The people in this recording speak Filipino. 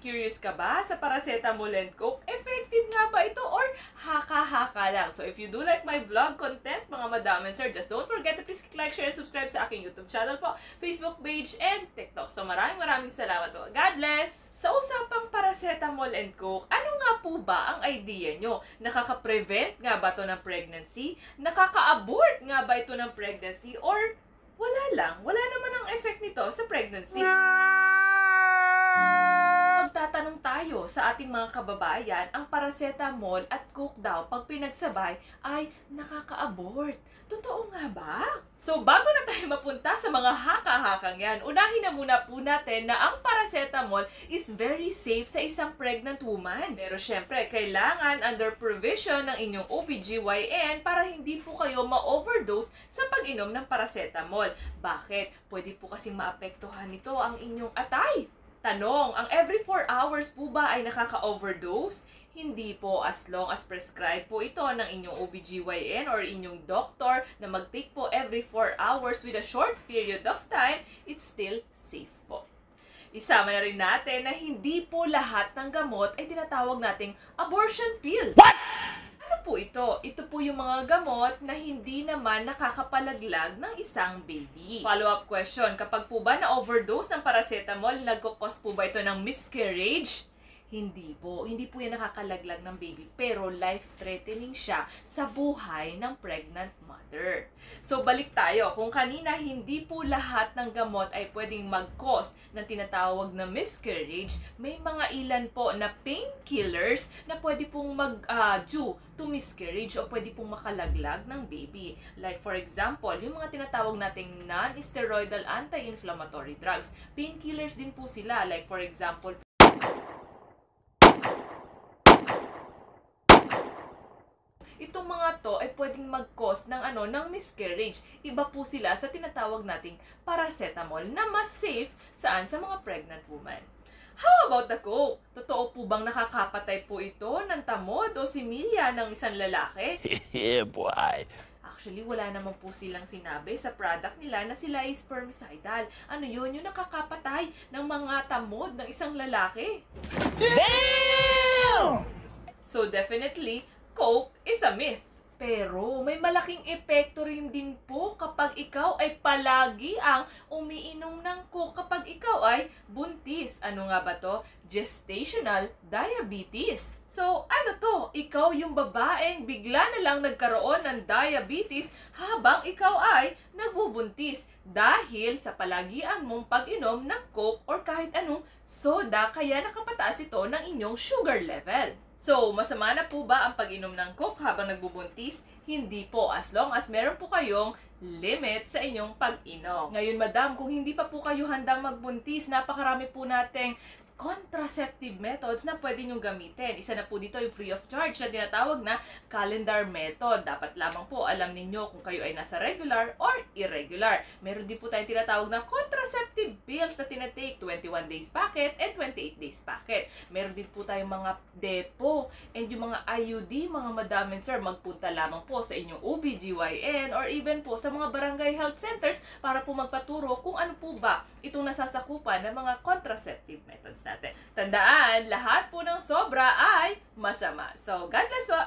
Curious ka ba sa paracetamol and coke? Effective nga ba ito or haka-haka lang? So if you do like my vlog content, mga madam and sir, just don't forget to please click like, share, and subscribe sa aking YouTube channel po, Facebook page, and TikTok. So maraming salamat po. God bless! Sa usapang paracetamol and coke, ano nga po ba ang idea nyo? Nakaka-prevent nga ba ito ng pregnancy? Nakaka-abort nga ba ito ng pregnancy? Or wala lang? Wala naman ang effect nito sa pregnancy. Magtatanong tayo sa ating mga kababayan, ang paracetamol at coke daw pag pinagsabay ay nakaka-abort. Totoo nga ba? So bago na tayo mapunta sa mga haka-hakang yan, unahin na muna po natin na ang paracetamol is very safe sa isang pregnant woman. Pero syempre, kailangan under provision ng inyong OBGYN para hindi po kayo ma-overdose sa pag-inom ng paracetamol. Bakit? Pwede po kasing maapektuhan nito ang inyong atay. Tanong, ang every 4 hours po ba ay nakaka-overdose? Hindi po, as long as prescribed po ito ng inyong OBGYN or inyong doctor na mag-take po every 4 hours with a short period of time, it's still safe po. Isama na rin natin na hindi po lahat ng gamot ay tinatawag nating abortion pill. What? Ano po ito? Ito po yung mga gamot na hindi naman nakakapalaglag ng isang baby. Follow-up question, kapag po ba na-overdose ng paracetamol, nagkukos po ba ito ng miscarriage? Hindi po. Hindi po yan nakakalaglag ng baby, pero life-threatening siya sa buhay ng pregnant mother. So, balik tayo. Kung kanina, hindi po lahat ng gamot ay pwedeng mag-cause ng tinatawag na miscarriage, may mga ilan po na painkillers na pwede pong mag-due to miscarriage o pwede pong makalaglag ng baby. Like, for example, yung mga tinatawag nating non-steroidal anti-inflammatory drugs. Painkillers din po sila. Like, for example, itong mga to ay pwedeng mag-cause ng miscarriage. Iba po sila sa tinatawag nating paracetamol na mas safe saan sa mga pregnant woman. How about the coke? Totoo po bang nakakapatay po ito ng tamod o similya ng isang lalaki? Yeah, boy. Actually, wala naman po silang sinabi sa product nila na sila ay spermicidal. Ano yun? Yung nakakapatay ng mga tamod ng isang lalaki. Damn! So definitely, coke is a myth. Pero may malaking epekto rin din po kapag ikaw ay palagi ang umiinom ng coke kapag ikaw ay buntis. Ano nga ba to? Gestational diabetes. So ano to? Ikaw yung babaeng bigla na lang nagkaroon ng diabetes habang ikaw ay nagbubuntis dahil sa palagian mong pag-inom ng coke or kahit anong soda, kaya nakapataas ito ng inyong sugar level. So, masama na po ba ang pag-inom ng coke habang nagbubuntis? Hindi po, as long as meron po kayong limit sa inyong pag-inom. Ngayon, madam, kung hindi pa po kayo handang magbuntis, napakarami po nating contraceptive methods na pwede nyong gamitin. Isa na po dito yung free of charge na tinatawag na calendar method. Dapat lamang po alam ninyo kung kayo ay nasa regular or irregular. Meron din po tayong tinatawag na contraceptive pills na tinatake, 21 days packet and 28 days packet. Meron din po tayong mga depo and yung mga IUD, mga madam and sir, magpunta lamang po sa inyong OBGYN or even po sa mga barangay health centers para po magpaturo kung ano po ba itong nasasakupan ng mga contraceptive methods natin. Tandaan, lahat po ng sobra ay masama. So, God bless po!